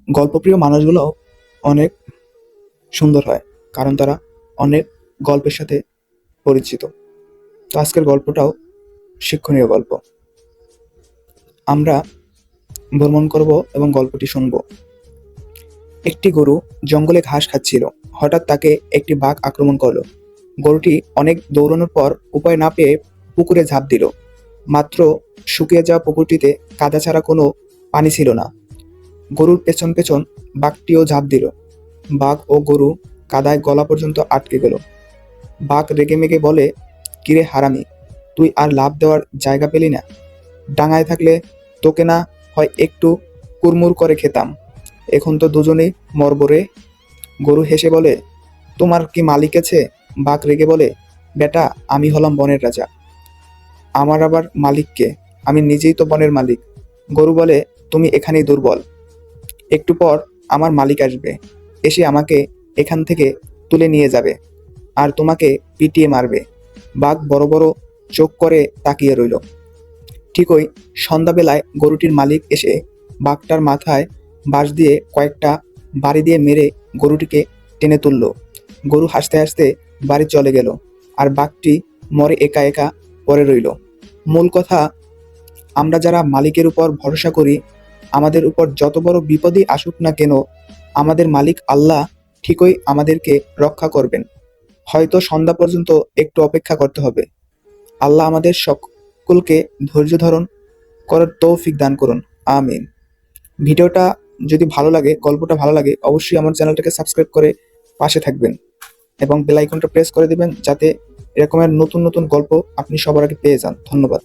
গল্পপ্রিয় মানুষগুলো অনেক সুন্দর হয়, কারণ তারা অনেক গল্পের সাথে পরিচিত। তো আজকের গল্পটাও শিক্ষণীয় গল্প। আমরা ভ্রমণ করব এবং গল্পটি শুনব। একটি গরু জঙ্গলে ঘাস খাচ্ছিল। হঠাৎ তাকে একটি বাঘ আক্রমণ করলো। গরুটি অনেক দৌড়ানোর পর উপায় না পেয়ে পুকুরে ঝাঁপ দিল। মাত্র শুকিয়ে যাওয়া পুকুরটিতে কাদা ছাড়া কোনো পানি ছিল না। গরুর পেছন পেছন বাঘটিও ঝাঁপ দিল। বাঘ ও গরু কাদায় গলা পর্যন্ত আটকে গেল। বাঘ রেগেমেগে বলে, কিরে হারামি, তুই আর লাফ দেওয়ার জায়গা পেলি না? ডাঙায় থাকলে তোকে না হয় একটু কুড়মুড় করে খেতাম, এখন তো দুজনেই মরবো রে। গরু হেসে বলে, তোমার কি মালিক আছে? বাঘ রেগে বলে, বেটা, আমি হলাম বনের রাজা, আমার আবার মালিক কে? আমি নিজেই তো বনের মালিক। গরু বলে, তুমি এখানেই দুর্বল, একটু পর আমার মালিক আসবে, এসে আমাকে এখান থেকে তুলে নিয়ে যাবে আর তোমাকে পিটিয়ে মারবে। বাঘ বড় বড় চোখ করে তাকিয়ে রইল। ঠিকই সন্ধ্যাবেলায় গরুটির মালিক এসে বাঘটার মাথায় বাঁশ দিয়ে কয়েকটা বাড়ি দিয়ে মেরে গরুটিকে টেনে তুলল। গরু হাসতে হাসতে বাড়ি চলে গেল, আর বাঘটি মরে একা একা পড়ে রইল। মূল কথা, আমরা যারা মালিকের উপর ভরসা করি, আমাদের উপর যত বড় বিপদই আসুক না কেন, আমাদের মালিক আল্লাহ ঠিকই আমাদেরকে রক্ষা করবেন। হয়তো সন্ধ্যা পর্যন্ত একটু অপেক্ষা করতে হবে। আল্লাহ আমাদের সকলকে ধৈর্য ধারণ করার তৌফিক দান করুন, আমিন। ভিডিওটা যদি ভালো লাগে, গল্পটা ভালো লাগে, অবশ্যই আমার চ্যানেলটাকে সাবস্ক্রাইব করে পাশে থাকবেন এবং বেল আইকনটা প্রেস করে দিবেন, যাতে এরকমের নতুন নতুন গল্প আপনি সবার আগে পেয়ে যান। ধন্যবাদ।